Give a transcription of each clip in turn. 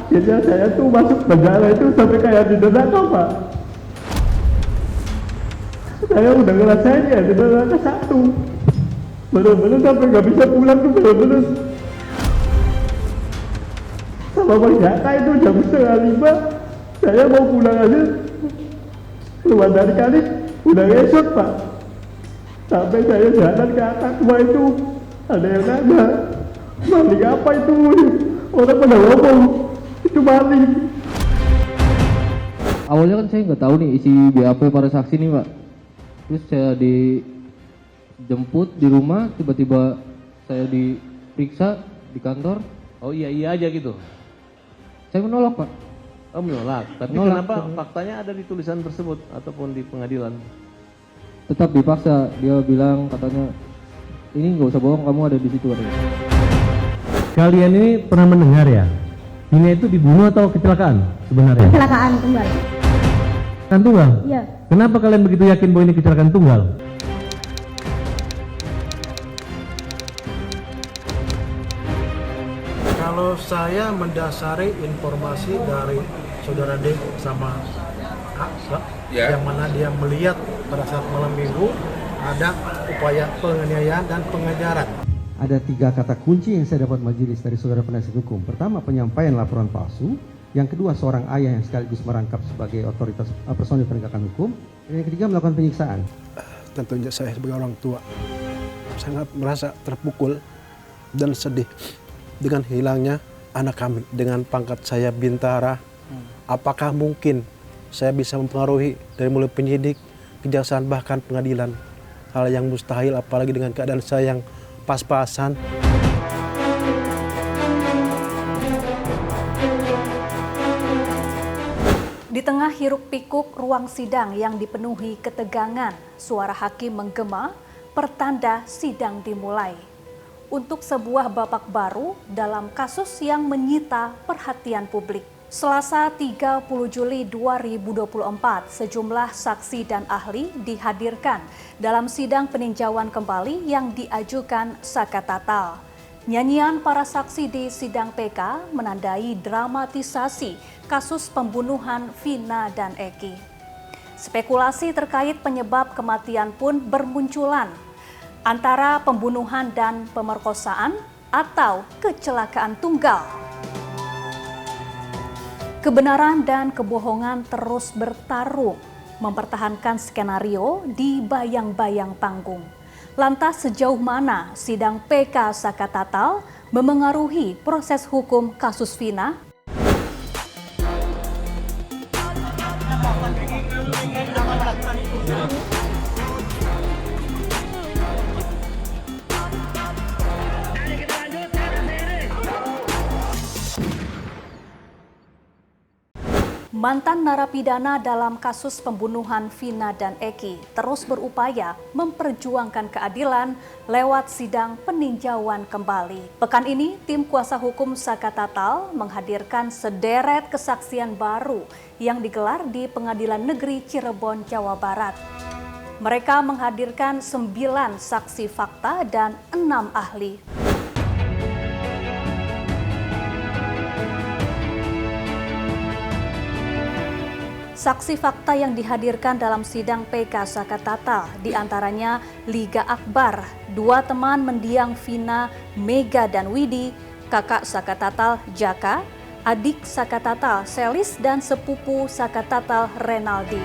Akhirnya saya tuh masuk penjara itu sampai kayak di neraka, Pak. Saya udah ngerasain ya di neraka satu. Bener-bener sampai nggak bisa pulang tuh, bener-bener. Sama Bang Jaka itu jam 4:30, saya mau pulang aja. Keluar dari kali, udah esok, Pak. Sampai saya jalan ke atas semua itu, ada yang nanya, maling apa itu? Orang pada ngomong, itu maling. Awalnya kan saya nggak tahu nih isi BAP para saksi nih, Pak. Terus saya dijemput di rumah, tiba-tiba saya diperiksa di kantor. Oh iya aja gitu. Saya menolak, Pak. Oh menolak. Tapi Menolak. kenapa faktanya ada di tulisan tersebut ataupun di pengadilan? Tetap dipaksa. Dia bilang katanya, ini nggak usah bohong, kamu ada di situ. Katanya. Kalian ini pernah mendengar ya, Vina itu dibunuh atau kecelakaan sebenarnya? Kecelakaan tunggal. Kan tunggal? Iya. Kenapa kalian begitu yakin bahwa ini kecelakaan tunggal? Kalau saya mendasari informasi dari saudara D sama A, yang mana dia melihat pada saat malam minggu ada upaya penganiayaan dan pengejaran. Ada 3 kata kunci yang saya dapat majelis dari saudara penasihat hukum. Pertama, penyampaian laporan palsu. Yang kedua, seorang ayah yang sekaligus merangkap sebagai otoritas personil penegakan hukum. Dan yang ketiga, melakukan penyiksaan. Tentunya saya sebagai orang tua sangat merasa terpukul dan sedih dengan hilangnya anak kami. Dengan pangkat saya Bintara, apakah mungkin saya bisa mempengaruhi dari mulai penyidik, kejaksaan, bahkan pengadilan? Hal yang mustahil, apalagi dengan keadaan saya yang pas-pasan. Di tengah hiruk-pikuk ruang sidang yang dipenuhi ketegangan, suara hakim menggema, pertanda sidang dimulai. Untuk sebuah babak baru dalam kasus yang menyita perhatian publik. Selasa 30 Juli 2024, sejumlah saksi dan ahli dihadirkan dalam sidang peninjauan kembali yang diajukan Saka Tatal. Nyanyian para saksi di sidang PK menandai dramatisasi kasus pembunuhan Vina dan Eki. Spekulasi terkait penyebab kematian pun bermunculan, antara pembunuhan dan pemerkosaan atau kecelakaan tunggal. Kebenaran dan kebohongan terus bertarung, mempertahankan skenario di bayang-bayang panggung. Lantas sejauh mana sidang PK Saka Tatal memengaruhi proses hukum kasus Vina? Mantan narapidana dalam kasus pembunuhan Vina dan Eki terus berupaya memperjuangkan keadilan lewat sidang peninjauan kembali. Pekan ini, tim kuasa hukum Saka Tatal menghadirkan sederet kesaksian baru yang digelar di Pengadilan Negeri Cirebon, Jawa Barat. Mereka menghadirkan 9 saksi fakta dan 6 ahli. Saksi fakta yang dihadirkan dalam sidang PK Saka Tatal diantaranya Liga Akbar, 2 teman mendiang Vina, Mega dan Widi, kakak Saka Tatal Jaka, adik Saka Tatal Selis dan sepupu Saka Tatal Renaldi.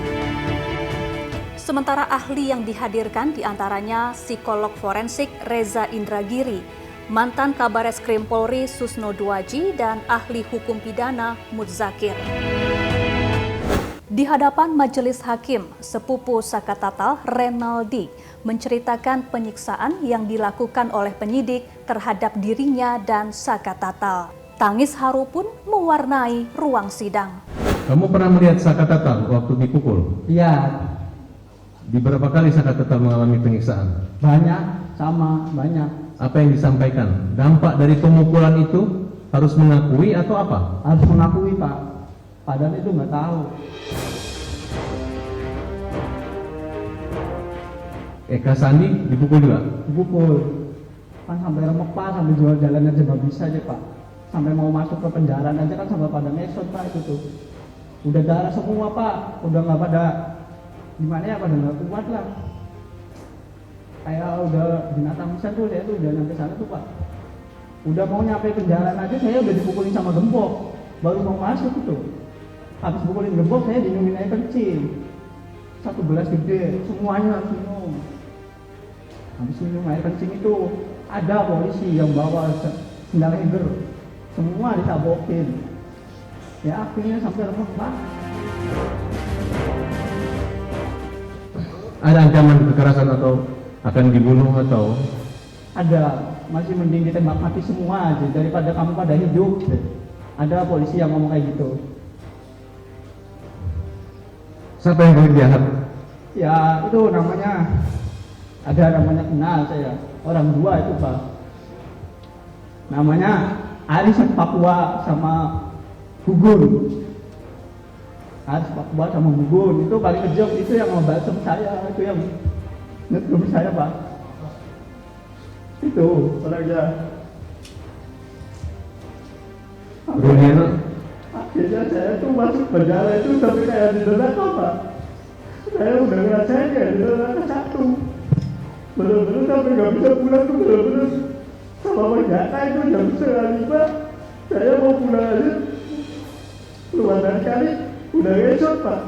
Sementara ahli yang dihadirkan diantaranya psikolog forensik Reza Indragiri, mantan Kabareskrim Polri Susno Duaji dan ahli hukum pidana Mudzakir. Di hadapan majelis hakim, sepupu Saka Tatal Renaldi menceritakan penyiksaan yang dilakukan oleh penyidik terhadap dirinya dan Saka Tatal. Tangis haru pun mewarnai ruang sidang. Kamu pernah melihat Saka Tatal waktu dipukul? Iya, Di berapa kali Saka Tatal mengalami penyiksaan? banyak, sama banyak. Apa yang disampaikan? Dampak dari pemukulan itu harus mengakui atau apa? Harus mengakui, Pak. Padahal itu nggak tahu. Eka Sandi dipukul juga? Dipukul. Kan sampai remek, Pak, sampai jual jalan aja nggak bisa aja, Pak. sampai mau masuk ke penjara aja kan sampai pada ngesot Pak itu tuh. Udah darah semua Pak, udah nggak pada gimana ya, pada nggak kuat lah. Kayak udah binatang bisa tuh, saya tuh udah nyampe sana tuh Pak. Udah mau nyampe penjara aja saya udah dipukulin sama gembok, baru mau masuk itu. Habis pukulin gembok saya diminumin air kencing. 1 gelas gede, semuanya harus minum. Habis minum air kencing itu ada polisi yang bawa sendal heger, semua ditabokin. Ya akhirnya sampai remuk Pak. Ada ancaman kekerasan atau akan dibunuh atau? Ada, masih mending ditembak mati semua aja daripada kamu pada hidup. Ada polisi yang ngomong kayak gitu. Siapa yang paling jahat? Ya itu namanya, ada namanya kenal saya, orang 2 itu Pak. Namanya Aris Papua sama Gugun. Aris Papua sama Gugun itu paling kejam, itu yang ngebalsem saya, itu yang ngetum saya Pak. Itu orangnya. Bruniano? Akhirnya saya tuh masuk penjara itu sampai kayak di neraka Pak. Saya udah ngerasain kayak di neraka 1. Bener-bener sampai nggak bisa pulang tuh, bener-bener sama penjara itu jam 4:30 saya mau pulang aja. Keluar dari kali udah ngesot Pak.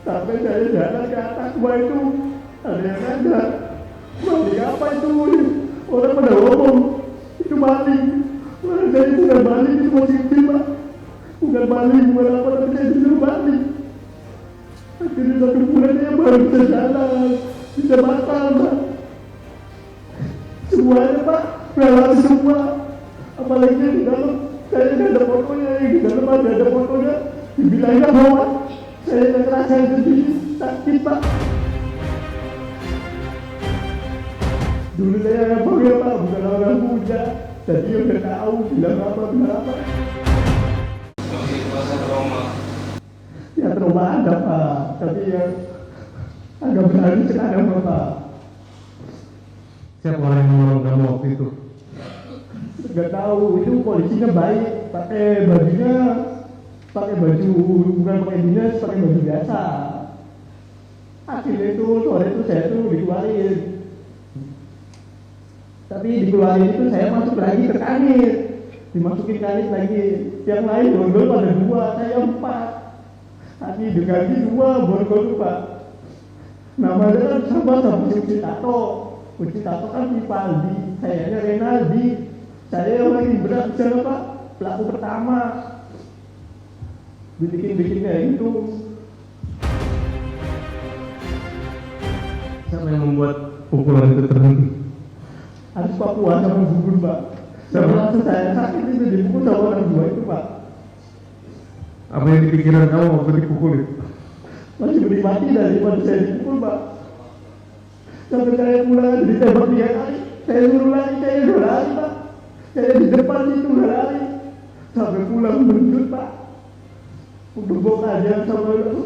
Sampai saya jalan ke atas gua itu ada yang ngajak. Maling apa itu? Orang pada ngomong itu maling. Saya bukan maling, itu positif Pak. Bukan maling, bukan apa, tapi saya disuruh maling. Akhirnya 1 bulan saya baru bisa jalan, bisa makan Pak. Semuanya Pak, relawan semua. Apalagi di dalam, saya nggak ada fotonya, yang di dalam ada fotonya. Dibilangnya bahwa saya nggak ngerasain sendiri, sakit Pak. Dulu saya nggak boleh Pak, bukan orang muda. Jadi udah tahu bilang apa. Ya trauma ada Pak, tapi ya agak berani sekarang Pak. Siapa orang yang menolong kamu waktu itu? Nggak tahu, itu polisinya baik, pakai baju bukan pakai dinas, pakai baju biasa. Akhirnya itu sore itu saya tuh dikeluarin. Tapi dikeluarin itu saya masuk lagi ke kanit, dimasukin kanit lagi. Yang lain borgol pada 2, saya 4. Tadi diganti 2 borgol Pak. Namanya kan sama Uci Tato. Uci Tato kan Vivaldi, sayanya Renaldi. Saya yang paling berat sana Pak, pelaku pertama. Bikin kayak gitu. Siapa yang membuat pukulan itu terhenti? Harus Papua sama Gugun Pak. Sama saya sakit itu dipukul sama orang 2 itu Pak. Apa yang dipikiran kamu waktu dipukulin? Masih mending mati daripada saya dipukul Pak. Sampai saya pulang ditembak 3 kali. Saya suruh lari, saya udah lari Pak. Saya di depan itu udah lari. Sampai pulang menjut Pak. Udah bok aja sama itu.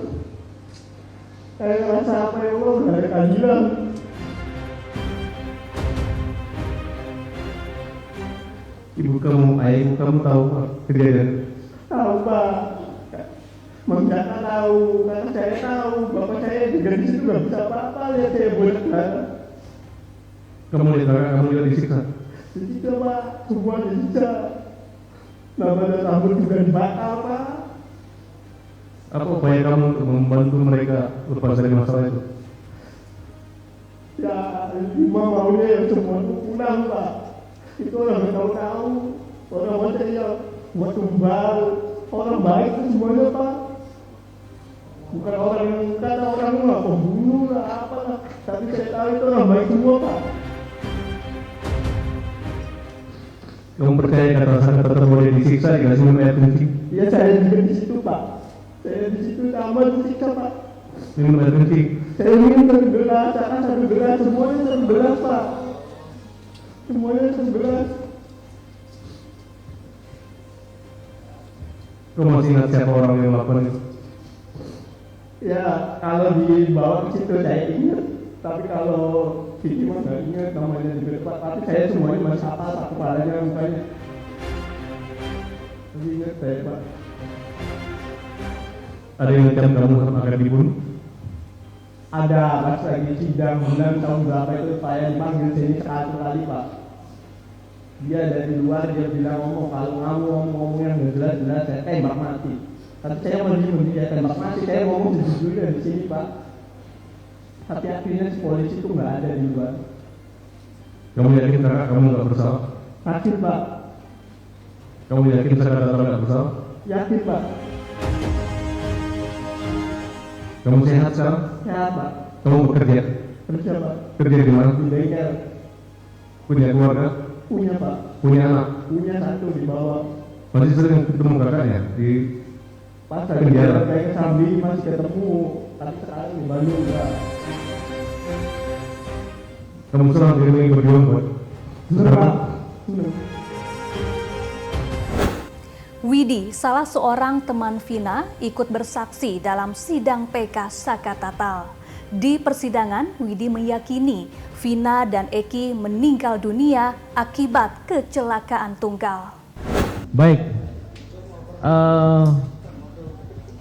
Saya ngerasa apa ya Allah, gak ada keadilan. Ibu kamu, ayah ibu kamu tahu Pak, kejadian? Tahu Pak. Menggata tahu, karena saya tahu. Bapak saya juga di situ gak bisa apa-apa, lihat saya boleh kan. Kamu lihat disiksa? Disiksa Pak, semua disiksa. Nama dan rambut juga dibakar Pak. Apa upaya kamu untuk membantu mereka lepas dari masalah itu? Ya, cuma maunya yang semua itu pulang Pak. Itu orang yang tahu-tahu. Orang macam ya, buat tumbal. Orang baik itu semuanya Pak. Bukan orang yang kata orang lah, pembunuh lah, apalah. Tapi saya tahu itu orang baik semua Pak. Kamu percaya kata-kata boleh disiksa dengan minum air kencing? Ya saya juga di situ Pak. Saya di situ sama disiksa Pak. Minum air kencing? Saya minum 1 gelas, karena 1 gelas, semuanya 1 gelas Pak. Semuanya 1 gelas. Kamu masih ingat siapa orang yang melakukan itu? Ya kalau dibawa ke situ saya ingat. Tapi kalau Kiki mah nggak ingat namanya juga Pak. Tapi saya semuanya masih hafal Pak, kepalanya mukanya. masih ingat saya Pak. Ada yang ngancam kamu akan dibunuh? Ada pas lagi sidang bulan tahun berapa itu saya dipanggil sini satu kali Pak. Dia dari luar dia bilang ngomong kalau kamu ngomong yang nggak jelas saya tembak mati. Tapi saya mau dia tembak mati, saya ngomong sejujurnya di sini Pak. Tapi akhirnya si polisi itu nggak ada di luar. Kamu yakin kakak kamu nggak bersalah? Yakin Pak, Kamu yakin kakak kamu nggak bersalah? yakin Pak, Kamu sehat sekarang? sehat Pak. Kamu bekerja? Kerja Pak, Kerja di mana? di bengkel, Punya keluarga? punya Pak, Punya anak? punya satu di bawah. Masih sering ketemu kakaknya di Pas lagi penjara? saya sambil masih ketemu, tapi sekarang di Bandung Pak. Kamu senang diri berjuang buat Bener Pak, bener. Widi, salah seorang teman Vina, ikut bersaksi dalam sidang PK Sakatatal. Di persidangan, Widi meyakini Vina dan Eki meninggal dunia akibat kecelakaan tunggal. Baik,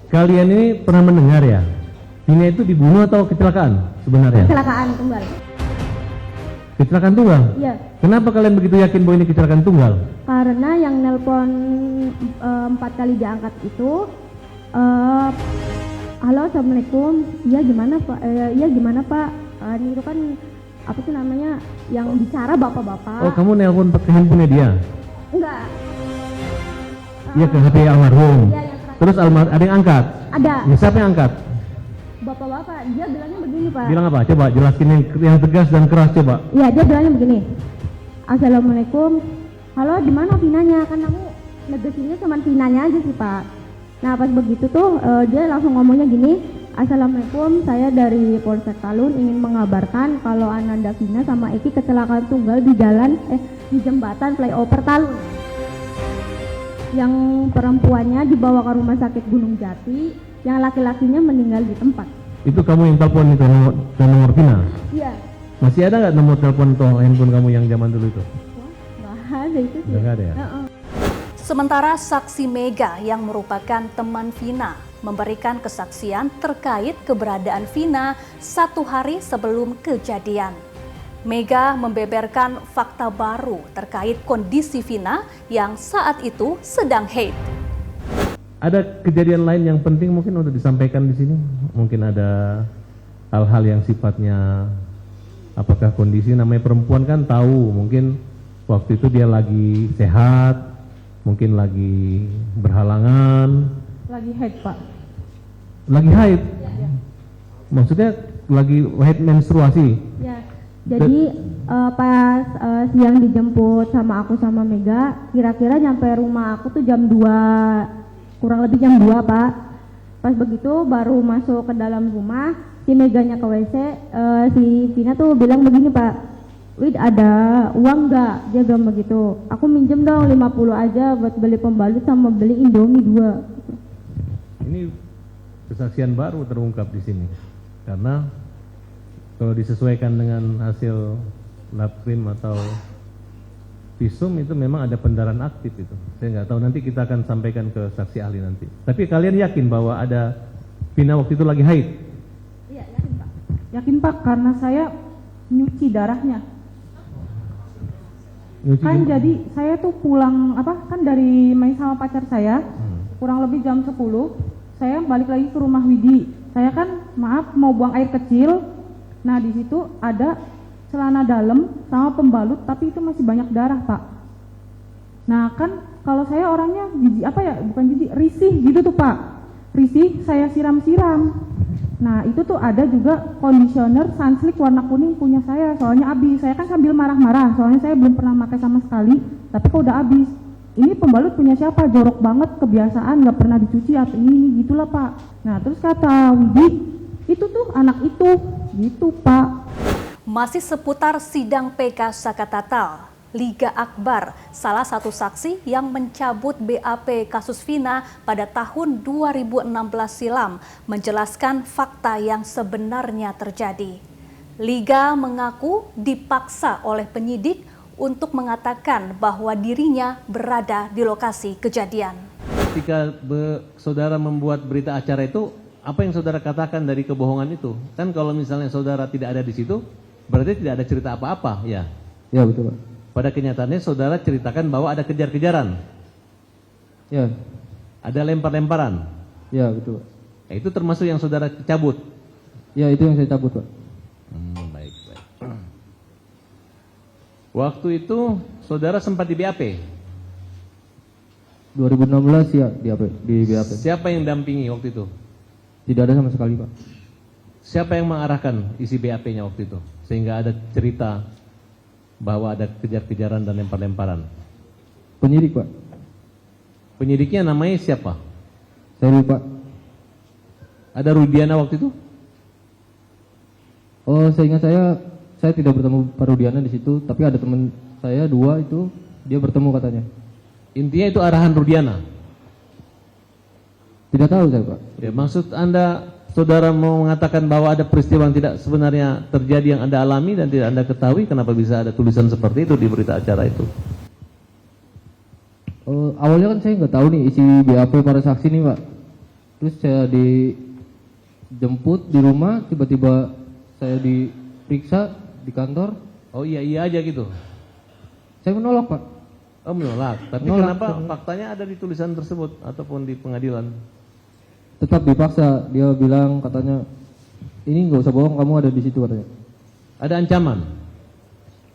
kalian ini pernah mendengar ya, Vina itu dibunuh atau kecelakaan sebenarnya? Kecelakaan tunggal. Kecelakaan tunggal? Iya, Kenapa kalian begitu yakin bahwa ini kecelakaan tunggal? karena yang nelpon 4 kali diangkat itu, halo assalamualaikum, iya gimana pak, iya gimana pak, ini itu kan apa sih namanya yang bicara bapak-bapak. Oh, kamu nelpon ke handphonenya dia? Enggak. Iya, ke HP almarhum. Iya, yang terakhir. Terus ada yang angkat? Ada. Ya, siapa yang angkat? Bapak-bapak, dia bilangnya begini pak. Bilang apa? Coba jelaskin yang tegas dan keras coba. Iya, dia bilangnya begini. Assalamualaikum. Halo, di mana Vinanya? Kan kamu negesinnya cuma Vinanya aja sih, Pak. Nah, pas begitu tuh dia langsung ngomongnya gini. Assalamualaikum, saya dari Polsek Talun ingin mengabarkan kalau Ananda Vina sama Eki kecelakaan tunggal di di jembatan flyover Talun. Yang perempuannya dibawa ke rumah sakit Gunung Jati, yang laki-lakinya meninggal di tempat. Itu kamu yang telepon itu nomor Vina? Iya. Masih ada nggak nomor telepon atau handphone kamu yang zaman dulu itu? Wah, nggak ada itu sih. Nggak ada ya? Sementara saksi Mega yang merupakan teman Vina memberikan kesaksian terkait keberadaan Vina 1 hari sebelum kejadian. Mega membeberkan fakta baru terkait kondisi Vina yang saat itu sedang haid. Ada kejadian lain yang penting mungkin untuk disampaikan di sini? Mungkin ada hal-hal yang sifatnya apakah kondisi namanya perempuan kan tahu mungkin waktu itu dia lagi sehat, mungkin lagi berhalangan. Lagi haid, Pak. Lagi haid? Ya. Maksudnya lagi haid menstruasi? Ya. Jadi pas siang dijemput sama aku sama Mega, kira-kira nyampe rumah aku tuh jam 2, kurang lebih jam 2 Pak. Pas begitu baru masuk ke dalam rumah, si Meganya ke WC, si Vina tuh bilang begini Pak, Wid ada uang nggak? Dia bilang begitu. Aku minjem dong 50 aja buat beli pembalut sama beli Indomie 2. Ini kesaksian baru terungkap di sini, karena kalau disesuaikan dengan hasil labkrim atau visum itu memang ada pendarahan aktif itu. Saya nggak tahu, nanti kita akan sampaikan ke saksi ahli nanti. Tapi kalian yakin bahwa ada Vina waktu itu lagi haid? Iya, yakin Pak. Yakin Pak, karena saya nyuci darahnya. Nyuci Kan gimana? jadi saya tuh pulang kan dari main sama pacar saya, kurang lebih jam 10, saya balik lagi ke rumah Widi. Saya kan maaf mau buang air kecil. Nah, di situ ada celana dalam sama pembalut, tapi itu masih banyak darah, Pak. Nah, kan kalau saya orangnya jijik bukan jijik, risih gitu tuh, Pak. Risih, saya siram-siram. Nah, itu tuh ada juga conditioner Sunsilk warna kuning punya saya, soalnya habis. Saya kan sambil marah-marah, soalnya saya belum pernah pakai sama sekali, tapi kok udah habis. Ini pembalut punya siapa? Jorok banget, kebiasaan, nggak pernah dicuci atau ini gitulah, Pak. Nah, terus kata Widi, itu tuh anak itu, gitu Pak. Masih seputar sidang PK Sakatatal, Liga Akbar, salah satu saksi yang mencabut BAP kasus Vina pada tahun 2016 silam, menjelaskan fakta yang sebenarnya terjadi. Liga mengaku dipaksa oleh penyidik untuk mengatakan bahwa dirinya berada di lokasi kejadian. ketika saudara membuat berita acara itu, apa yang saudara katakan dari kebohongan itu? Kan kalau misalnya saudara tidak ada di situ, berarti tidak ada cerita apa-apa, ya? Ya betul Pak. Pada kenyataannya saudara ceritakan bahwa ada kejar-kejaran, Ya, ada lempar-lemparan. ya betul Pak. Nah, itu termasuk yang saudara cabut. Ya itu yang saya cabut Pak. Baik. Waktu itu saudara sempat di BAP. 2016 ya di BAP. Siapa yang dampingi waktu itu? Tidak ada sama sekali Pak. Siapa yang mengarahkan isi BAP-nya waktu itu? Sehingga ada cerita bahwa ada kejar-kejaran dan lempar-lemparan. Penyidik Pak. Penyidiknya namanya siapa? Saya lupa. Ada Rudiana waktu itu? Oh, seingat saya tidak bertemu Pak Rudiana di situ, tapi ada teman saya 2 itu dia bertemu katanya. Intinya itu arahan Rudiana. Tidak tahu saya Pak. Ya, maksud Anda, saudara mau mengatakan bahwa ada peristiwa yang tidak sebenarnya terjadi yang Anda alami dan tidak Anda ketahui, kenapa bisa ada tulisan seperti itu di berita acara itu? Awalnya kan saya nggak tahu nih isi BAP para saksi nih Pak. Terus saya dijemput di rumah, tiba-tiba saya diperiksa di kantor. Oh iya aja gitu? Saya menolak Pak. Oh menolak, tapi Menolak. kenapa faktanya ada di tulisan tersebut ataupun di pengadilan? Tetap dipaksa, dia bilang katanya, ini nggak usah bohong, kamu ada di situ katanya. Ada ancaman?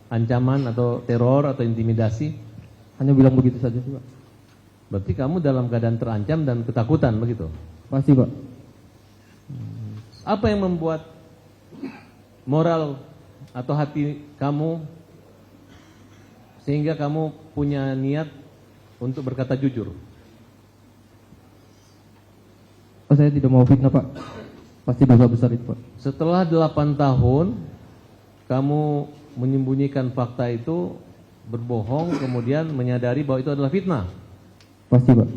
Ancaman atau teror atau intimidasi? Hanya bilang begitu saja sih Pak. Berarti kamu dalam keadaan terancam dan ketakutan begitu? Pasti Pak. Apa yang membuat moral atau hati kamu sehingga kamu punya niat untuk berkata jujur? Oh, saya tidak mau fitnah Pak. Pasti dosa besar itu Pak. Setelah 8 tahun kamu menyembunyikan fakta itu, berbohong, kemudian menyadari bahwa itu adalah fitnah. Pasti Pak.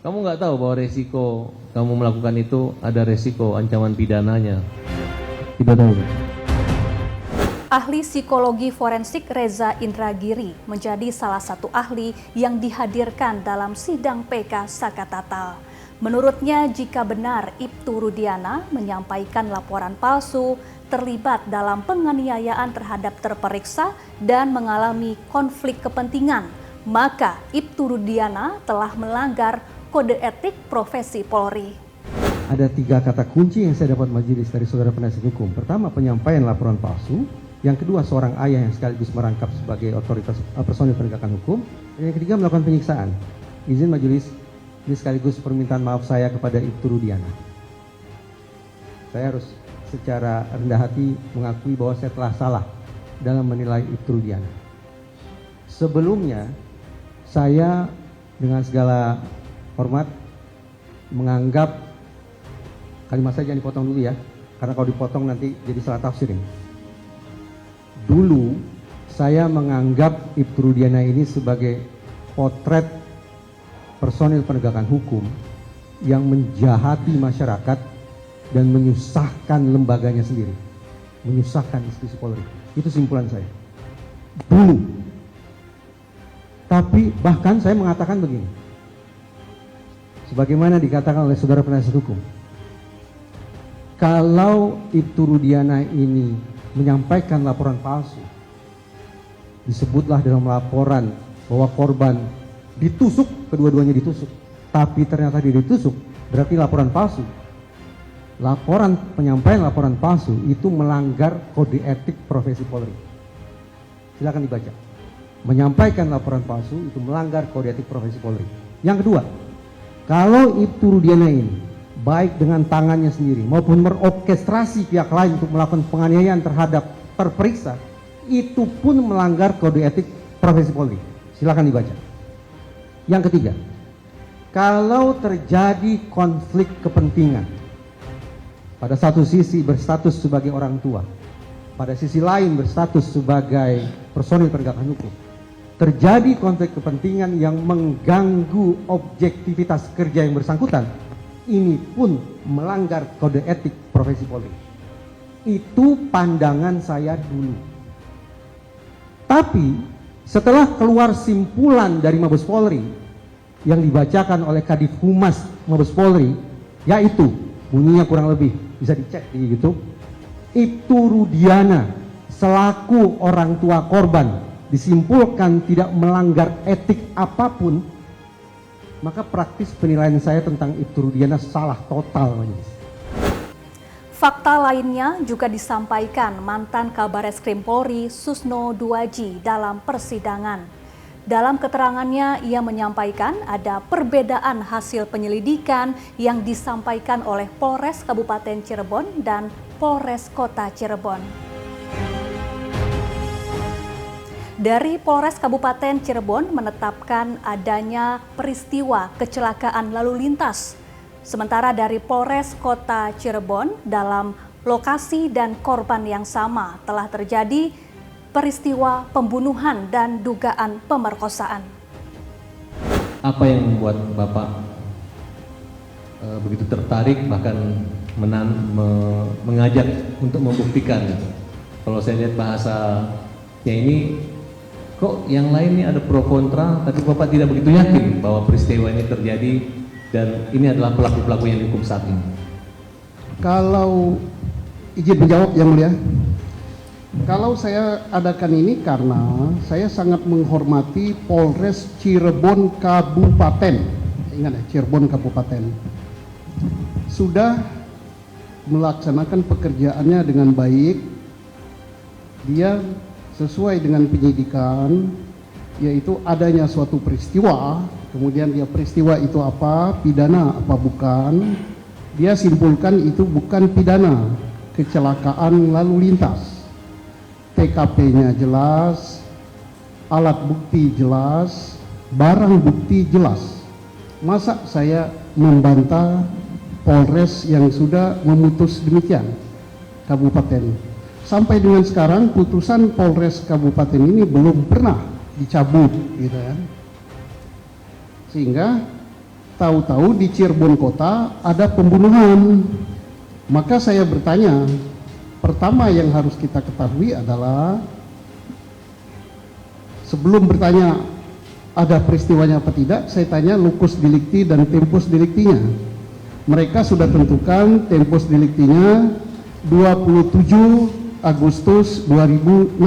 Kamu nggak tahu bahwa resiko kamu melakukan itu ada resiko ancaman pidananya? Tidak tahu Pak. Ahli psikologi forensik Reza Indragiri menjadi salah satu ahli yang dihadirkan dalam sidang PK Sakatatal. Menurutnya, jika benar Ibtu Rudiana menyampaikan laporan palsu, terlibat dalam penganiayaan terhadap terperiksa dan mengalami konflik kepentingan, maka Ibtu Rudiana telah melanggar kode etik profesi Polri. Ada 3 kata kunci yang saya dapat majelis dari saudara penasihat hukum. Pertama, penyampaian laporan palsu. Yang kedua, seorang ayah yang sekaligus merangkap sebagai otoritas personil penegakan hukum. Dan yang ketiga, melakukan penyiksaan. Izin majelis, ini sekaligus permintaan maaf saya kepada Ibtu Rudiana. Saya harus secara rendah hati mengakui bahwa saya telah salah dalam menilai Ibtu Rudiana. Sebelumnya, saya dengan segala hormat menganggap, kalimat saya jangan dipotong dulu ya, karena kalau dipotong nanti jadi salah tafsir ini. Dulu saya menganggap Ibtu Rudiana ini sebagai potret personil penegakan hukum yang menjahati masyarakat dan menyusahkan lembaganya sendiri, menyusahkan institusi Polri. Itu simpulan saya dulu. Tapi bahkan saya mengatakan begini, sebagaimana dikatakan oleh saudara penasihat hukum, kalau Ibtu Rudiana ini menyampaikan laporan palsu, disebutlah dalam laporan bahwa korban ditusuk, kedua-duanya ditusuk, tapi ternyata dia ditusuk, berarti laporan palsu. Laporan penyampaian laporan palsu itu melanggar kode etik profesi Polri. Silakan dibaca. Menyampaikan laporan palsu itu melanggar kode etik profesi Polri. Yang kedua, kalau Ibtu Rudiana ini baik dengan tangannya sendiri maupun merorkestrasi pihak lain untuk melakukan penganiayaan terhadap terperiksa, itu pun melanggar kode etik profesi Polri. Silakan dibaca. Yang ketiga, kalau terjadi konflik kepentingan, pada satu sisi berstatus sebagai orang tua, pada sisi lain berstatus sebagai personil penegakan hukum, terjadi konflik kepentingan yang mengganggu objektivitas kerja yang bersangkutan, ini pun melanggar kode etik profesi Polri. Itu pandangan saya dulu. Tapi setelah keluar simpulan dari Mabes Polri yang dibacakan oleh Kadif Humas Mabes Polri, yaitu bunyinya kurang lebih bisa dicek di YouTube. Ibtu Rudiana selaku orang tua korban disimpulkan tidak melanggar etik apapun, maka praktis penilaian saya tentang Ibtu Rudiana salah total, Majelis. Fakta lainnya juga disampaikan mantan Kabareskrim Polri Susno Duaji dalam persidangan. Dalam keterangannya, ia menyampaikan ada perbedaan hasil penyelidikan yang disampaikan oleh Polres Kabupaten Cirebon dan Polres Kota Cirebon. Dari Polres Kabupaten Cirebon menetapkan adanya peristiwa kecelakaan lalu lintas. Sementara dari Polres Kota Cirebon dalam lokasi dan korban yang sama telah terjadi peristiwa pembunuhan dan dugaan pemerkosaan. Apa yang membuat Bapak begitu tertarik bahkan mengajak untuk membuktikan? Kalau saya lihat bahasanya ini, kok yang lain ini ada pro kontra, tapi Bapak tidak begitu yakin bahwa peristiwa ini terjadi dan ini adalah pelaku-pelaku yang dihukum saat ini. Kalau izin menjawab yang mulia, kalau saya adakan ini karena saya sangat menghormati Polres Cirebon Kabupaten. Ingat ya, Cirebon Kabupaten sudah melaksanakan pekerjaannya dengan baik. Dia sesuai dengan penyidikan, yaitu adanya suatu peristiwa, kemudian dia peristiwa itu apa, pidana apa bukan, dia simpulkan itu bukan pidana, kecelakaan lalu lintas. TKP-nya jelas, alat bukti jelas, barang bukti jelas. Masa saya membantah Polres yang sudah memutus demikian, Kabupaten. Sampai dengan sekarang putusan Polres Kabupaten ini belum pernah dicabut, gitu kan. Sehingga tahu-tahu di Cirebon Kota ada pembunuhan. Maka saya bertanya, pertama yang harus kita ketahui adalah sebelum bertanya ada peristiwanya apa tidak, saya tanya locus delicti dan tempus delictinya. Mereka sudah tentukan tempus delictinya 27 Agustus 2016.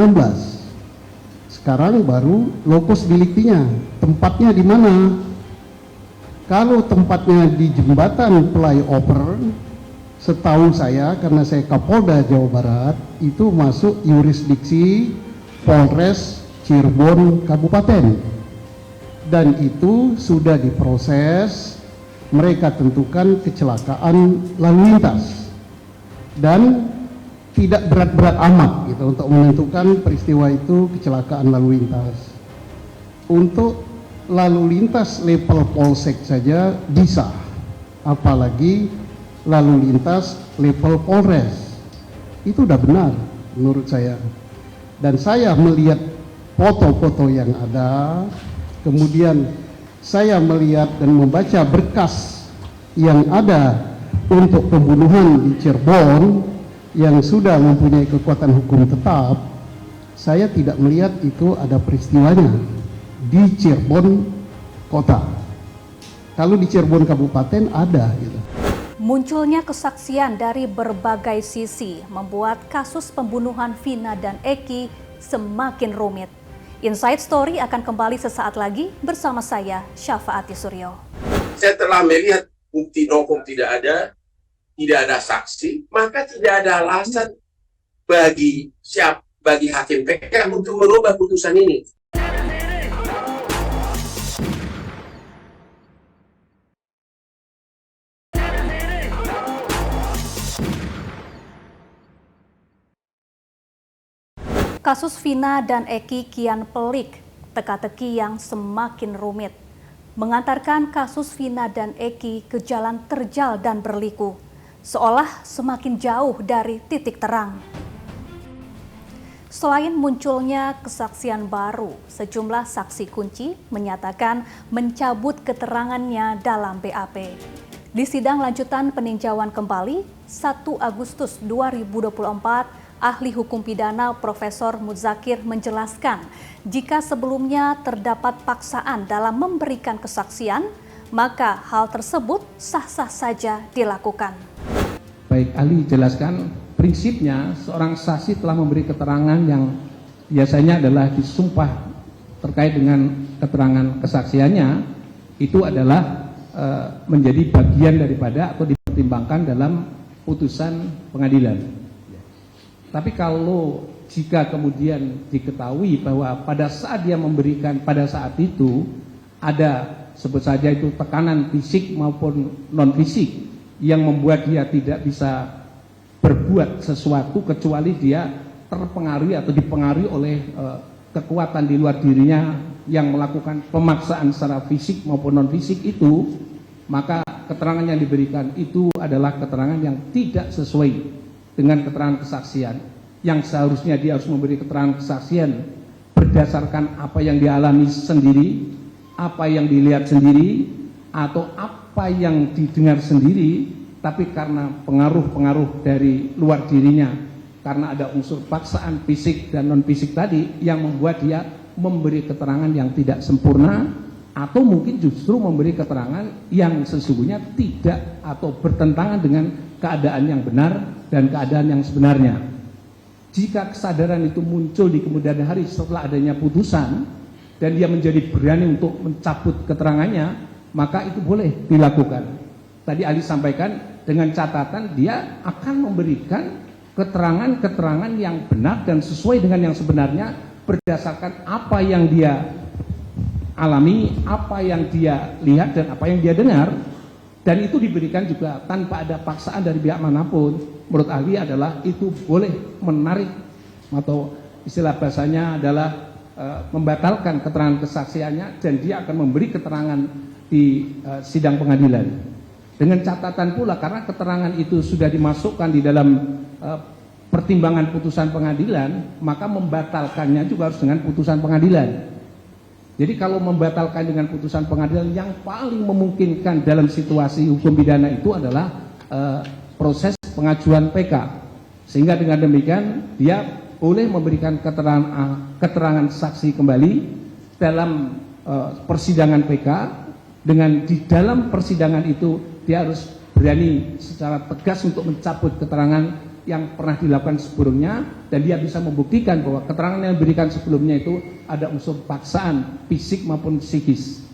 Sekarang baru locus delictinya, tempatnya di mana? Kalau tempatnya di jembatan flyover, setahu saya karena saya Kapolda Jawa Barat, itu masuk yurisdiksi Polres Cirebon Kabupaten. Dan itu sudah diproses, mereka tentukan kecelakaan lalu lintas. Dan tidak berat-berat amat gitu untuk menentukan peristiwa itu kecelakaan lalu lintas. Untuk lalu lintas level polsek saja bisa, apalagi lalu lintas level Polres. Itu udah benar menurut saya. Dan saya melihat foto-foto yang ada, kemudian saya melihat dan membaca berkas yang ada untuk pembunuhan di Cirebon yang sudah mempunyai kekuatan hukum tetap. Saya tidak melihat itu ada peristiwanya di Cirebon Kota. Kalau di Cirebon Kabupaten ada gitu. Munculnya kesaksian dari berbagai sisi membuat kasus pembunuhan Vina dan Eki semakin rumit. Inside Story akan kembali sesaat lagi bersama saya, Syafaati Suryo. Saya telah melihat bukti nokom tidak ada saksi, maka tidak ada alasan bagi hakim PK untuk merubah putusan ini. Kasus Vina dan Eki kian pelik, teka-teki yang semakin rumit, mengantarkan kasus Vina dan Eki ke jalan terjal dan berliku, seolah semakin jauh dari titik terang. Selain munculnya kesaksian baru, sejumlah saksi kunci menyatakan mencabut keterangannya dalam BAP. Di sidang lanjutan peninjauan kembali 1 Agustus 2024, Ahli Hukum Pidana Profesor Muzakir menjelaskan, jika sebelumnya terdapat paksaan dalam memberikan kesaksian, maka hal tersebut sah-sah saja dilakukan. Baik, ahli jelaskan prinsipnya seorang saksi telah memberi keterangan yang biasanya adalah disumpah terkait dengan keterangan kesaksiannya, itu adalah menjadi bagian daripada atau dipertimbangkan dalam putusan pengadilan. Tapi kalau jika kemudian diketahui bahwa pada saat dia memberikan, pada saat itu ada sebut saja itu tekanan fisik maupun non fisik yang membuat dia tidak bisa berbuat sesuatu kecuali dia terpengaruhi atau dipengaruhi oleh kekuatan di luar dirinya yang melakukan pemaksaan secara fisik maupun non fisik itu, maka keterangan yang diberikan itu adalah keterangan yang tidak sesuai dengan keterangan kesaksian, yang seharusnya dia harus memberi keterangan kesaksian berdasarkan apa yang dialami sendiri, apa yang dilihat sendiri, atau apa yang didengar sendiri, tapi karena pengaruh-pengaruh dari luar dirinya, karena ada unsur paksaan fisik dan non fisik tadi yang membuat dia memberi keterangan yang tidak sempurna, atau mungkin justru memberi keterangan yang sesungguhnya tidak atau bertentangan dengan keadaan yang benar dan keadaan yang sebenarnya. Jika kesadaran itu muncul di kemudian hari setelah adanya putusan dan dia menjadi berani untuk mencabut keterangannya, maka itu boleh dilakukan. Tadi ahli sampaikan dengan catatan dia akan memberikan keterangan-keterangan yang benar dan sesuai dengan yang sebenarnya berdasarkan apa yang dia alami, apa yang dia lihat dan apa yang dia dengar. Dan itu diberikan juga tanpa ada paksaan dari pihak manapun. Menurut ahli adalah itu boleh menarik atau istilah bahasanya adalah membatalkan keterangan kesaksiannya dan dia akan memberi keterangan di sidang pengadilan. Dengan catatan pula karena keterangan itu sudah dimasukkan di dalam pertimbangan putusan pengadilan, maka membatalkannya juga harus dengan putusan pengadilan. Jadi kalau membatalkan dengan putusan pengadilan, yang paling memungkinkan dalam situasi hukum pidana itu adalah proses pengajuan PK. Sehingga dengan demikian dia boleh memberikan keterangan saksi kembali dalam persidangan PK, dengan di dalam persidangan itu dia harus berani secara tegas untuk mencabut keterangan yang pernah dilakukan sebelumnya, dan dia bisa membuktikan bahwa keterangan yang diberikan sebelumnya itu ada unsur paksaan fisik maupun psikis.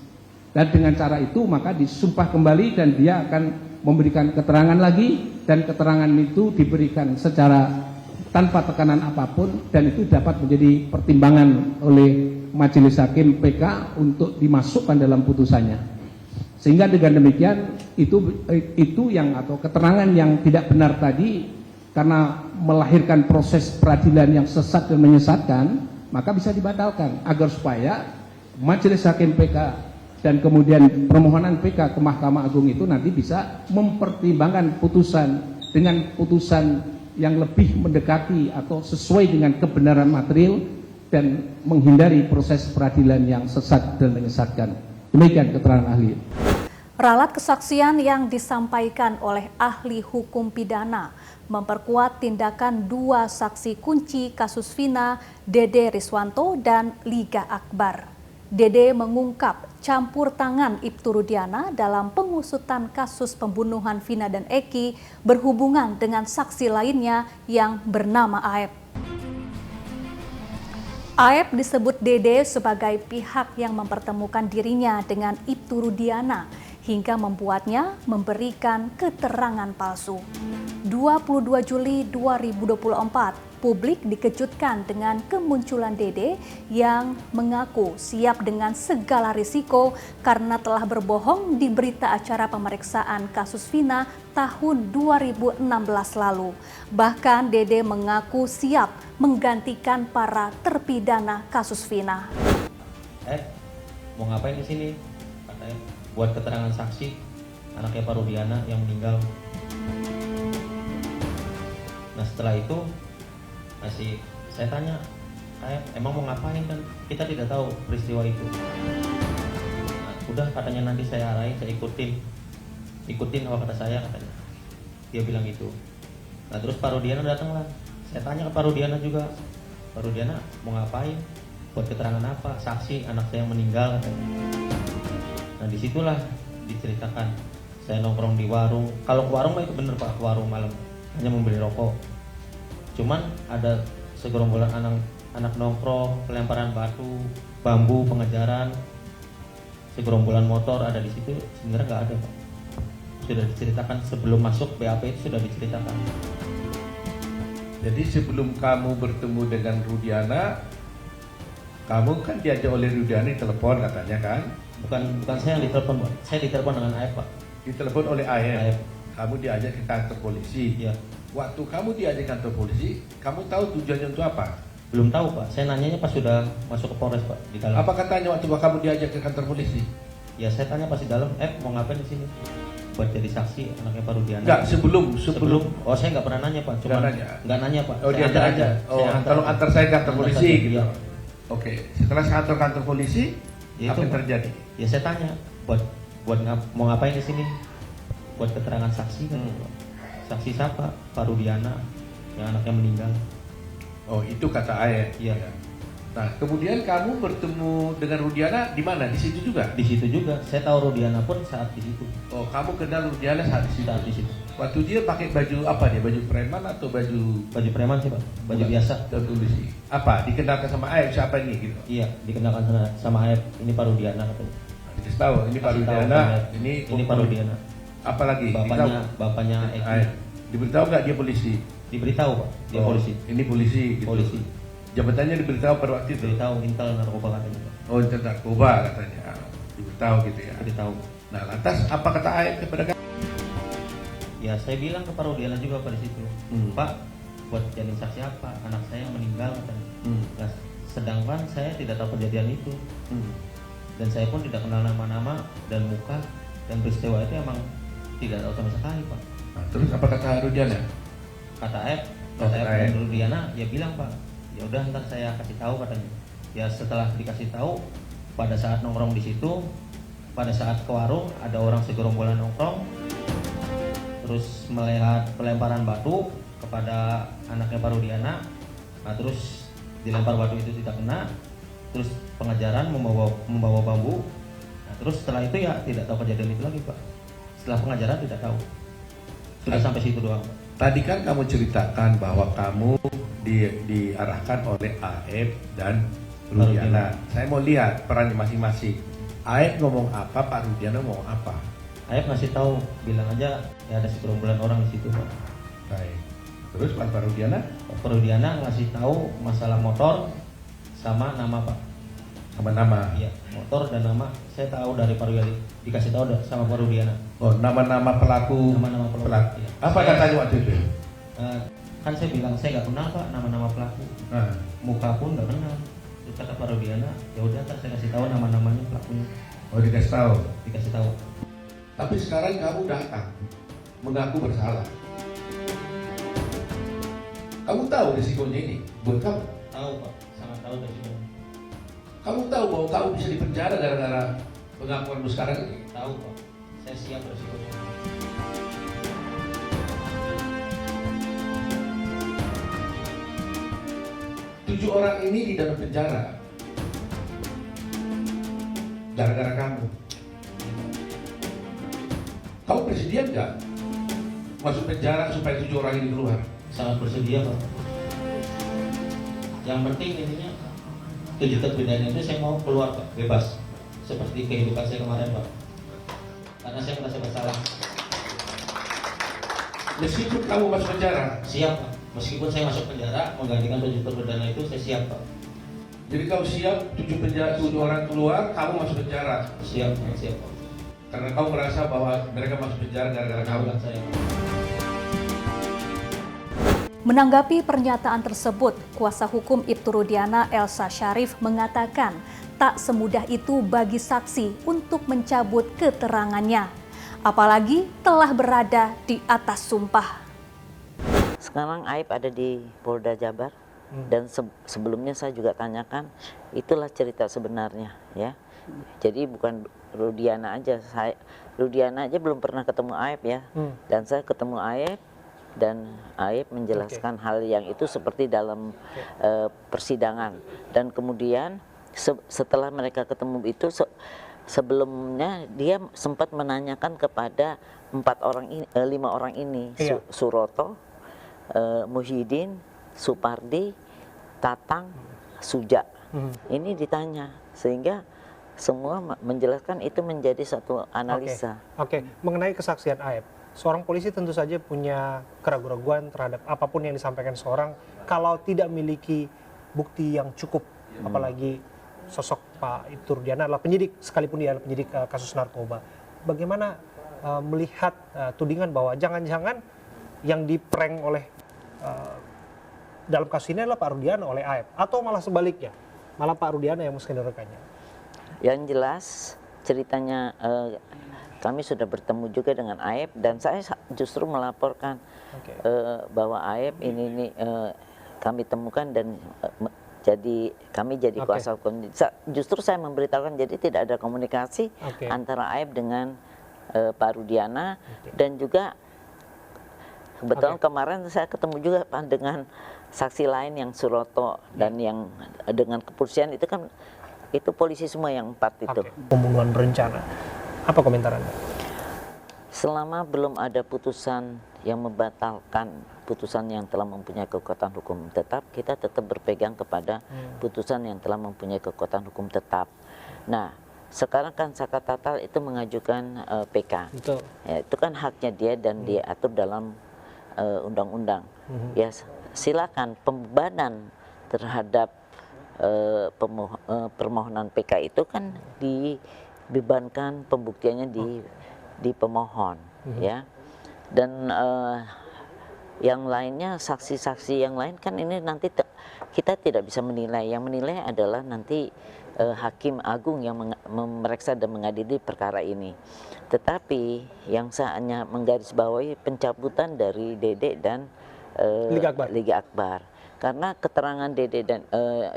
Dan dengan cara itu maka disumpah kembali dan dia akan memberikan keterangan lagi, dan keterangan itu diberikan secara tanpa tekanan apapun, dan itu dapat menjadi pertimbangan oleh majelis hakim PK untuk dimasukkan dalam putusannya. Sehingga dengan demikian itu yang atau keterangan yang tidak benar tadi karena melahirkan proses peradilan yang sesat dan menyesatkan, maka bisa dibatalkan agar supaya majelis hakim PK dan kemudian permohonan PK ke Mahkamah Agung itu nanti bisa mempertimbangkan putusan dengan putusan yang lebih mendekati atau sesuai dengan kebenaran material dan menghindari proses peradilan yang sesat dan menyesatkan. Demikian keterangan ahli. Ralat kesaksian yang disampaikan oleh ahli hukum pidana memperkuat tindakan dua saksi kunci kasus Vina, Dede Riswanto dan Liga Akbar. Dede mengungkap campur tangan Ibtu Rudiana dalam pengusutan kasus pembunuhan Vina dan Eki berhubungan dengan saksi lainnya yang bernama Aep. Aep disebut Dede sebagai pihak yang mempertemukan dirinya dengan Ibtu Rudiana hingga membuatnya memberikan keterangan palsu. 22 Juli 2024, publik dikejutkan dengan kemunculan Dede yang mengaku siap dengan segala risiko karena telah berbohong di berita acara pemeriksaan kasus Vina tahun 2016 lalu. Bahkan Dede mengaku siap menggantikan para terpidana kasus Vina. Mau ngapain di sini? Katanya buat keterangan saksi anaknya Pak Rudiana yang meninggal. Nah setelah itu saya tanya, emang mau ngapain, kan kita tidak tahu peristiwa itu. Nah, udah katanya nanti saya arahin, saya ikutin apa kata saya katanya. Dia bilang gitu. Nah terus Pak Rudiana datang lah Saya tanya ke Pak Rudiana juga, Pak Rudiana mau ngapain? Buat keterangan apa? Saksi anak saya yang meninggal katanya. Nah disitulah diceritakan saya nongkrong di warung. Kalau ke warung mah itu bener Pak, ke warung malam hanya membeli rokok. Cuman ada segerombolan anak nongkrong, pelemparan batu, bambu, pengejaran, segerombolan motor ada di situ. Sebenarnya nggak ada Pak. Sudah diceritakan sebelum masuk BAP itu sudah diceritakan. Jadi sebelum kamu bertemu dengan Rudiana, kamu kan diajak oleh Rudiana di telepon katanya kan? Bukan saya yang ditelepon Pak, saya ditelepon dengan AF Pak. Ditelepon oleh AF. Kamu diajak ke kantor polisi. Iya. Waktu kamu diajak ke kantor polisi, kamu tahu tujuannya untuk apa? Belum tahu Pak, saya nanyanya pas sudah masuk ke Polres Pak di dalam. Apa katanya waktu kamu diajak ke kantor polisi? Ya saya tanya pas di dalam, mau ngapain di sini? Buat jadi saksi anaknya Pak Rudiana. Enggak, sebelum. Oh saya nggak pernah nanya Pak, cuma nggak nanya Pak. Oh dia aja. Oh kalau antar saya ke kantor polisi gitu. Iya. Oke, setelah kantor polisi, ya, apa yang terjadi? Ya saya tanya, buat mau ngapain di sini? Buat keterangan saksi kan? Saksi siapa? Pak Rudiana yang anaknya meninggal. Oh itu kata AF. Iya. Nah kemudian kamu bertemu dengan Rudiana di mana? Di situ juga? Di situ juga. Saya tahu Rudiana pun saat di situ. Oh kamu kenal Rudiana saat di situ? Saat di situ. Waktu dia pakai baju apa dia? Baju preman atau baju? Baju preman sih Pak. Baju biasa. Polisi. Apa? Dikenalkan sama AF siapa ini gitu? Iya, dikenalkan sama AF. Ini Pak Rudiana katanya. Dikasih tahu ini Pak Rudiana. Ini Pak Rudiana. Apalagi? Bapaknya AF. Diberitahu nggak dia polisi? Diberitahu Pak. Dia polisi. Ini polisi. Gitu. Polisi. Jabatannya diberitahu pada waktu itu? Diberitahu intel narkoba katanya. Oh intel narkoba katanya. Diberitahu gitu ya? Diberitahu. Nah lantas apa kata AF kepada kamu? Ya saya bilang ke Pak Rudiana juga pada situ, Pak, buat jadi saksi apa? Anak saya yang meninggal katanya. Nah, sedangkan saya tidak tahu kejadian itu, dan saya pun tidak kenal nama-nama dan muka dan peristiwa itu emang tidak tahu sama sekali Pak. Nah, terus apa kata Rudiana? Kata F dan Rudiana, ya bilang Pak, ya udah ntar saya kasih tahu katanya. Ya setelah dikasih tahu, pada saat nongkrong di situ, pada saat ke warung ada orang segerombolan nongkrong. Terus melihat pelemparan batu kepada anaknya Pak Rudiana, nah, terus dilempar batu itu tidak kena, terus pengejaran membawa bambu, nah, terus setelah itu ya tidak tahu kejadian itu lagi Pak. Setelah pengejaran tidak tahu, sudah sampai situ doang Pak. Tadi kan kamu ceritakan bahwa kamu diarahkan oleh AF dan Rudiana. Saya mau lihat perannya masing-masing. AF ngomong apa, Pak Rudiana ngomong apa? AF ngasih tahu, bilang aja ya ada segerombolan orang di situ Pak. Baik. Terus Pak Rudiana? Pak Rudiana ngasih tahu masalah motor sama nama Pak. Sama nama? Iya, motor dan nama saya tahu dari Pak Rudiana, dikasih tahu sama Pak Rudiana. Oh, nama-nama pelaku. Nama-nama pelaku. Iya. Apa katanya waktu itu? Kan saya bilang saya nggak kenal Pak nama-nama pelaku. Muka pun nggak kenal. Terus kata Pak Rudiana, ya udah ntar saya kasih tahu nama-namanya pelakunya. Oh, dikasih tahu. Dikasih tahu. Tapi sekarang kamu datang mengaku bersalah. Kamu tahu risikonya ini buat kamu? Tahu Pak, sangat tahu risikonya. Kamu tahu bahwa kamu bisa dipenjara gara-gara pengakuanmu sekarang ini? Tahu Pak, saya siap risikonya. Tujuh orang ini di dalam penjara gara-gara kamu. Kamu bersedia nggak masuk penjara supaya 7 orang ini keluar? Sangat bersedia Pak. Yang penting intinya 7 terpidana itu saya mau keluar Pak, bebas. Seperti kehidupan saya kemarin Pak. Karena saya merasa bersalah. Meskipun kamu masuk penjara? Siap Pak. Meskipun saya masuk penjara, menggantikan 7 terpidana itu saya siap Pak. Jadi kamu siap 7 orang keluar, kamu masuk penjara? Siap Pak, siap Pak. Karena kamu merasa bahwa mereka masuk penjara gara-gara kamu. Menanggapi pernyataan tersebut, kuasa hukum Ibtu Rudiana Elsa Syarif mengatakan tak semudah itu bagi saksi untuk mencabut keterangannya, apalagi telah berada di atas sumpah. Sekarang Aib ada di Polda Jabar dan sebelumnya saya juga tanyakan, itulah cerita sebenarnya ya. Jadi bukan Rudiana aja, Rudiana aja belum pernah ketemu Aib ya. Dan saya ketemu Aib dan Aib menjelaskan hal yang itu seperti dalam persidangan. Dan kemudian setelah mereka ketemu itu sebelumnya dia sempat menanyakan kepada 5 orang ini, Suroto, Muhyiddin, Supardi, Tatang, Suja. Ini ditanya sehingga semua menjelaskan itu menjadi satu analisa. Oke. Mengenai kesaksian Aib, seorang polisi tentu saja punya keraguan-keraguan terhadap apapun yang disampaikan seorang kalau tidak memiliki bukti yang cukup, apalagi sosok Pak Ibtu Rudiana adalah penyidik, sekalipun dia adalah penyidik kasus narkoba. Bagaimana melihat tudingan bahwa jangan-jangan yang diprank oleh dalam kasus ini adalah Pak Rudiana oleh Aib, atau malah sebaliknya, malah Pak Rudiana yang menskandalkannya? Yang jelas ceritanya kami sudah bertemu juga dengan Aib dan saya justru melaporkan bahwa Aib ini kami temukan dan kami jadi kuasa hukum. Justru saya memberitahukan jadi tidak ada komunikasi antara Aib dengan Pak Rudiana dan juga kebetulan kemarin saya ketemu juga dengan saksi lain yang Suroto dan yang dengan kepolisian itu kan itu polisi semua yang 4 itu. Pembunuhan berencana. Apa komentar Anda? Selama belum ada putusan yang membatalkan putusan yang telah mempunyai kekuatan hukum tetap, kita tetap berpegang kepada putusan yang telah mempunyai kekuatan hukum tetap. Nah, sekarang kan Saka Tatal itu mengajukan PK. Betul. Ya, itu kan haknya dia dan diatur dalam undang-undang. Ya, silakan pembebanan terhadap permohonan PK itu kan dibebankan pembuktiannya di pemohon, ya. Dan yang lainnya saksi-saksi yang lain kan ini nanti kita tidak bisa menilai. Yang menilai adalah nanti Hakim Agung yang memeriksa dan mengadili perkara ini. Tetapi yang saya hanya menggarisbawahi pencabutan dari Dede dan Liga Akbar. Karena keterangan Dede dan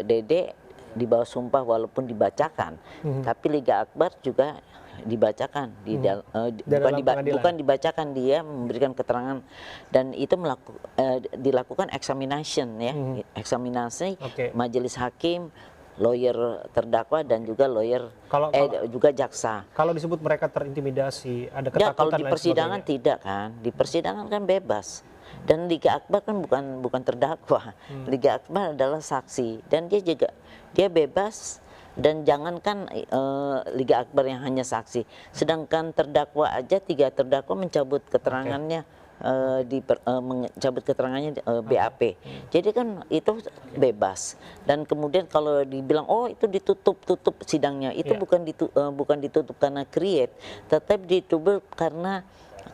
Dede di bawah sumpah walaupun dibacakan, tapi Liga Akbar juga dibacakan bukan dibacakan, dia memberikan keterangan dan itu dilakukan examination, ya, eksaminasi majelis hakim, lawyer terdakwa dan juga juga jaksa. Kalau disebut mereka terintimidasi, ada ketakutan. Ya, kalau di persidangan tidak kan, di persidangan kan bebas. Dan Liga Akbar kan bukan terdakwa. Liga Akbar adalah saksi dan dia bebas. Dan jangankan Liga Akbar yang hanya saksi, sedangkan terdakwa aja 3 terdakwa mencabut keterangannya, mencabut keterangannya BAP. Jadi kan itu bebas. Dan kemudian kalau dibilang itu ditutup sidangnya, itu bukan ditutup karena create, tetap ditutup karena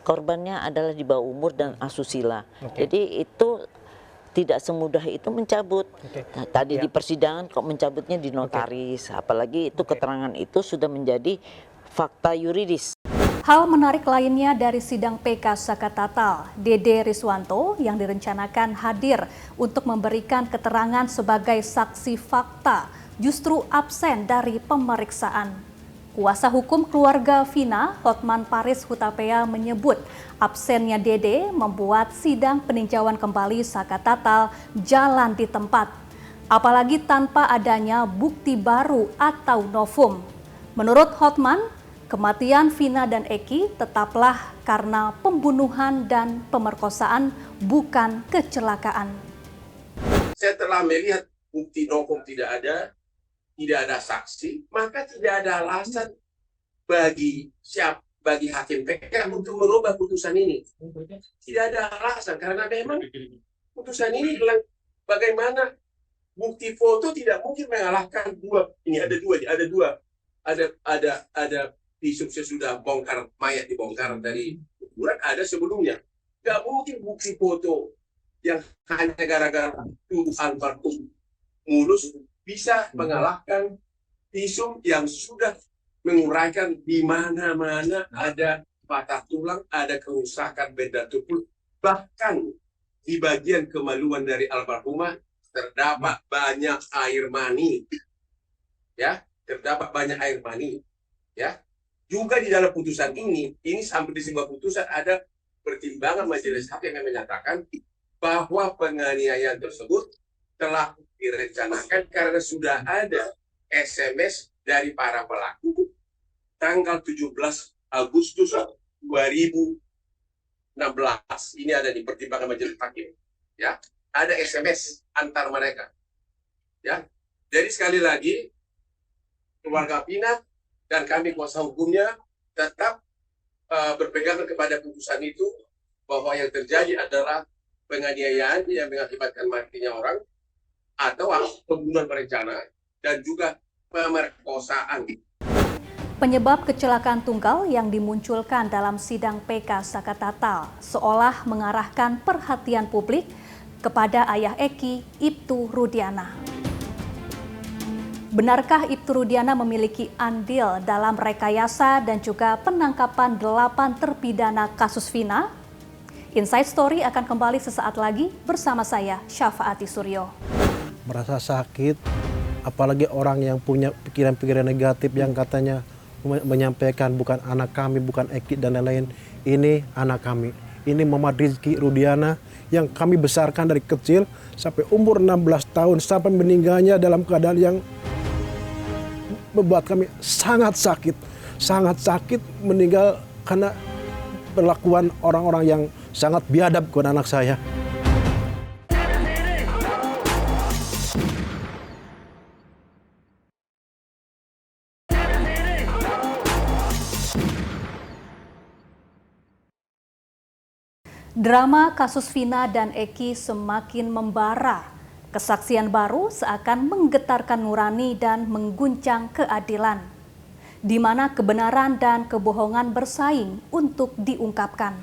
korbannya adalah di bawah umur dan asusila. Jadi itu tidak semudah itu mencabut. Tadi di persidangan kok mencabutnya di notaris, apalagi itu keterangan itu sudah menjadi fakta yuridis. Hal menarik lainnya dari sidang PK Saka Tatal, Dede Riswanto yang direncanakan hadir untuk memberikan keterangan sebagai saksi fakta justru absen dari pemeriksaan. Kuasa hukum keluarga Vina, Hotman Paris Hutapea, menyebut absennya Dede membuat sidang peninjauan kembali Saka Tatal jalan di tempat, apalagi tanpa adanya bukti baru atau novum. Menurut Hotman, kematian Vina dan Eki tetaplah karena pembunuhan dan pemerkosaan, bukan kecelakaan. Saya telah melihat bukti novum tidak ada saksi, maka tidak ada alasan bagi hakim PK untuk merubah putusan ini. Tidak ada alasan karena memang putusan ini bilang bagaimana bukti foto tidak mungkin mengalahkan ada visum sesudah bongkar mayat dibongkar dari kuburan, ada sebelumnya. Gak mungkin bukti foto yang hanya gara-gara tubuh almarhum mulus bisa mengalahkan visum yang sudah menguraikan di mana-mana ada patah tulang, ada kerusakan benda tubuh, bahkan di bagian kemaluan dari almarhumah terdapat banyak air mani, ya, terdapat banyak air mani, ya. Juga di dalam putusan ini sampai di sebuah putusan ada pertimbangan majelis hakim yang menyatakan bahwa penganiayaan tersebut telah direncanakan karena sudah ada SMS dari para pelaku tanggal 17 Agustus 2016. Ini ada di pertimbangan majelis hakim. Ya, ada SMS antar mereka. Ya, jadi sekali lagi keluarga Pina dan kami kuasa hukumnya tetap berpegang kepada putusan itu bahwa yang terjadi adalah penganiayaan yang mengakibatkan matinya orang atau pembunuhan berencana dan juga pemerkosaan. Penyebab kecelakaan tunggal yang dimunculkan dalam sidang PK Sakatatal seolah mengarahkan perhatian publik kepada ayah Eki, Ibtu Rudiana. Benarkah Ibtu Rudiana memiliki andil dalam rekayasa dan juga penangkapan 8 terpidana kasus Vina? Inside Story akan kembali sesaat lagi bersama saya, Syafaati Suryo. Merasa sakit, apalagi orang yang punya pikiran-pikiran negatif yang katanya menyampaikan bukan anak kami, bukan Eki dan lain-lain. Ini anak kami, ini Muhammad Rizky Rudiana yang kami besarkan dari kecil sampai umur 16 tahun sampai meninggalnya dalam keadaan yang membuat kami sangat sakit meninggal karena perlakuan orang-orang yang sangat biadab kepada anak saya. Drama kasus Vina dan Eki semakin membara. Kesaksian baru seakan menggetarkan nurani dan mengguncang keadilan, di mana kebenaran dan kebohongan bersaing untuk diungkapkan.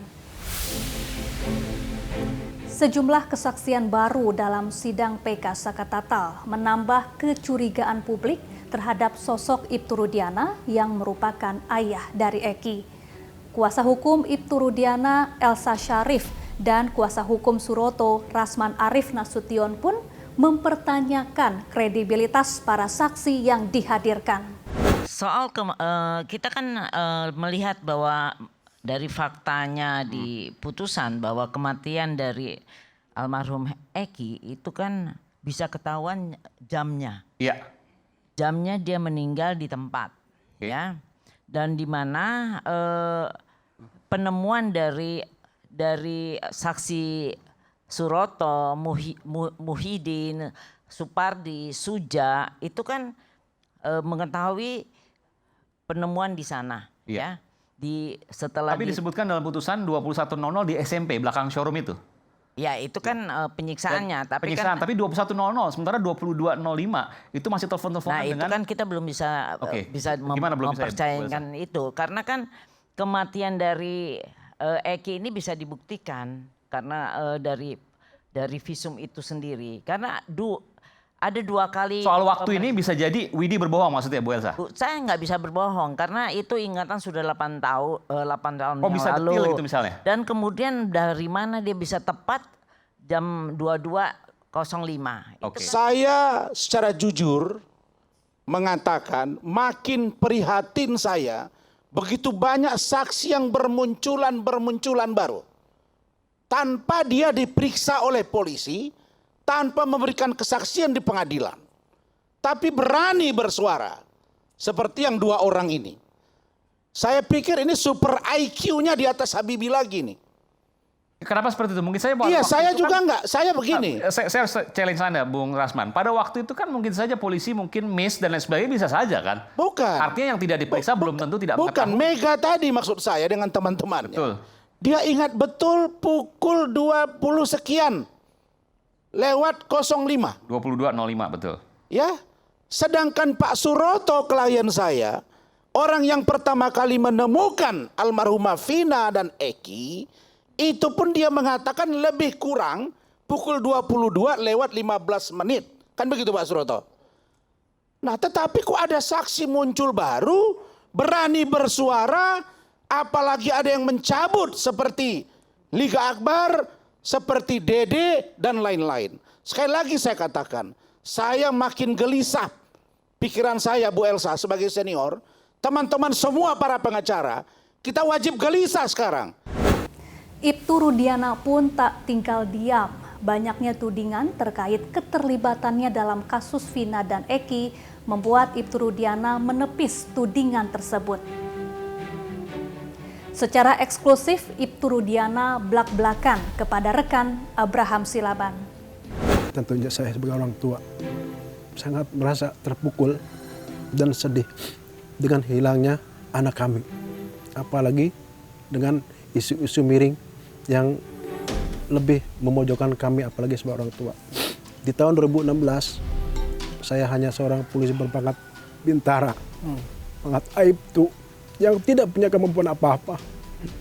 Sejumlah kesaksian baru dalam sidang PK Sakatatal menambah kecurigaan publik terhadap sosok Ibtu Rudiana yang merupakan ayah dari Eki. Kuasa hukum Ibtu Rudiana, Elsa Syarif, dan kuasa hukum Suroto, Rasman Arif Nasution pun mempertanyakan kredibilitas para saksi yang dihadirkan. Soal kita kan melihat bahwa dari faktanya di putusan bahwa kematian dari almarhum Eki itu kan bisa ketahuan jamnya. Iya. Jamnya dia meninggal di tempat, ya. Dan di mana penemuan dari saksi Suroto, Muhyiddin, Supardi, Suja itu kan mengetahui penemuan di sana, ya. Setelah Tapi disebutkan dalam putusan 21.00 di SMP belakang showroom itu. Ya, itu kan penyiksaannya, tapi penyiksaan, tapi 21.00 sementara 22.05 itu masih telepon-teleponan nah, dengan. itu kan kita belum bisa mempercayakan itu karena kan kematian dari Eki ini bisa dibuktikan karena dari visum itu sendiri. Karena ada 2 kali. Soal waktu ini bisa jadi Widi berbohong maksudnya Bu Elsa? Saya nggak bisa berbohong karena itu ingatan sudah 8 tahun yang bisa lalu. detil gitu misalnya? Dan kemudian dari mana dia bisa tepat jam 22.05. Okay. Saya secara jujur mengatakan makin prihatin saya begitu banyak saksi yang bermunculan baru. Tanpa dia diperiksa oleh polisi, tanpa memberikan kesaksian di pengadilan. Tapi berani bersuara. Seperti yang 2 orang ini. Saya pikir ini super IQ-nya di atas Habibie lagi nih. Kenapa seperti itu? Mungkin saya Iya, saya juga enggak. Saya begini. Saya challenge Anda, Bung Rasman. Pada waktu itu kan mungkin saja polisi mungkin miss dan lain sebagainya bisa saja kan? Bukan. Artinya yang tidak diperiksa belum tentu tidak mengetahui. Bukan, Mega tadi maksud saya dengan teman-temannya. Betul. Dia ingat betul pukul 20 sekian. Lewat 05. 22.05 betul. Ya. Sedangkan Pak Suroto klien saya, orang yang pertama kali menemukan almarhumah Vina dan Eki, itu pun dia mengatakan lebih kurang pukul 22 lewat 15 menit. Kan begitu Pak Suroto? Nah, tetapi kok ada saksi muncul baru, berani bersuara, apalagi ada yang mencabut seperti Liga Akbar, seperti Dede dan lain-lain. Sekali lagi saya katakan, saya makin gelisah pikiran saya Bu Elsa sebagai senior, teman-teman semua para pengacara, kita wajib gelisah sekarang. Ibtu Rudiana pun tak tinggal diam. Banyaknya tudingan terkait keterlibatannya dalam kasus Vina dan Eki membuat Ibtu Rudiana menepis tudingan tersebut. Secara eksklusif, Ibtu Rudiana blak-blakan kepada rekan Abraham Silaban. Tentunya saya sebagai orang tua sangat merasa terpukul dan sedih dengan hilangnya anak kami. Apalagi dengan isu-isu miring yang lebih memojokkan kami, apalagi sebagai orang tua. Di tahun 2016, saya hanya seorang polisi berpangkat bintara, pangkat aibtu, yang tidak punya kemampuan apa-apa.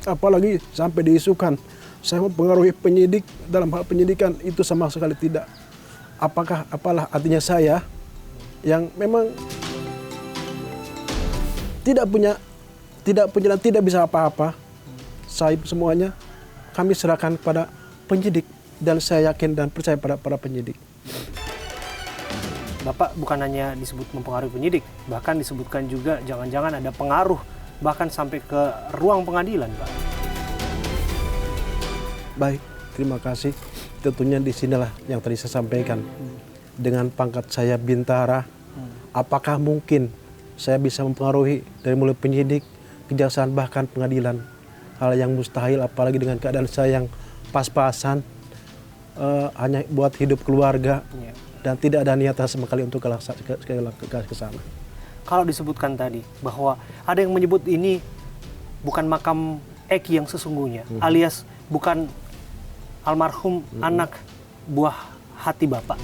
Apalagi sampai diisukan saya mempengaruhi penyidik dalam hal penyidikan, itu sama sekali tidak. Apalah artinya saya yang memang tidak punya dan tidak bisa apa-apa. Saya semuanya kami serahkan pada penyidik, dan saya yakin dan percaya pada para penyidik. Bapak bukan hanya disebut mempengaruhi penyidik, bahkan disebutkan juga jangan-jangan ada pengaruh bahkan sampai ke ruang pengadilan, Pak. Baik, terima kasih. Tentunya di sinilah yang tadi saya sampaikan. Dengan pangkat saya bintara, apakah mungkin saya bisa mempengaruhi dari mulai penyidik, kejaksaan, bahkan pengadilan? Hal yang mustahil, apalagi dengan keadaan saya yang pas-pasan, hanya buat hidup keluarga, dan tidak ada niatan sama sekali untuk ke sana. Kalau disebutkan tadi bahwa ada yang menyebut ini bukan makam Eki yang sesungguhnya, alias bukan almarhum anak buah hati Bapak.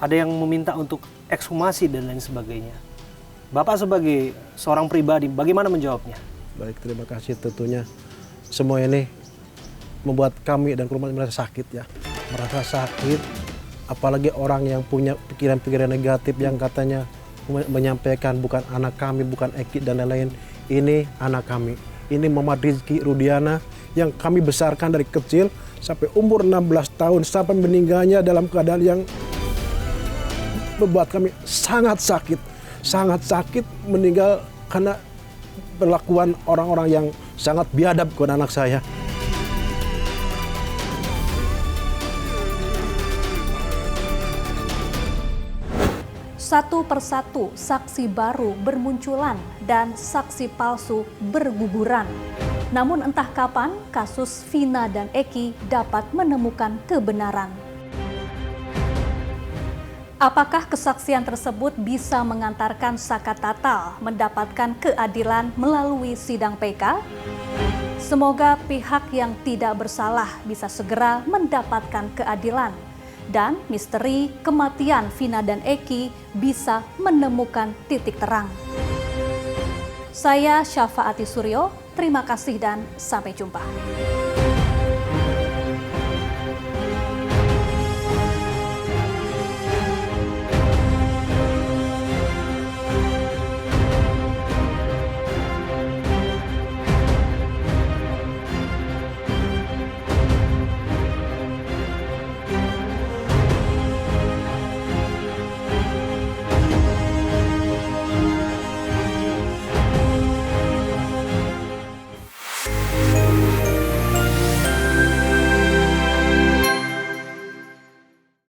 Ada yang meminta untuk ekshumasi dan lain sebagainya. Bapak sebagai seorang pribadi, bagaimana menjawabnya? Baik, terima kasih. Tentunya semua ini membuat kami dan keluarga merasa sakit ya. Merasa sakit, apalagi orang yang punya pikiran-pikiran negatif yang katanya menyampaikan bukan anak kami, bukan Eki dan lain-lain. Ini anak kami. Ini Muhammad Rizky Rudiana yang kami besarkan dari kecil sampai umur 16 tahun sampai meninggalnya dalam keadaan yang membuat kami sangat sakit meninggal karena perlakuan orang-orang yang sangat biadab kepada anak saya. Satu persatu saksi baru bermunculan dan saksi palsu berguguran. Namun entah kapan kasus Vina dan Eki dapat menemukan kebenaran. Apakah kesaksian tersebut bisa mengantarkan Saka Tatal mendapatkan keadilan melalui sidang PK? Semoga pihak yang tidak bersalah bisa segera mendapatkan keadilan dan misteri kematian Vina dan Eki bisa menemukan titik terang. Saya Syafaati Suryo, terima kasih dan sampai jumpa.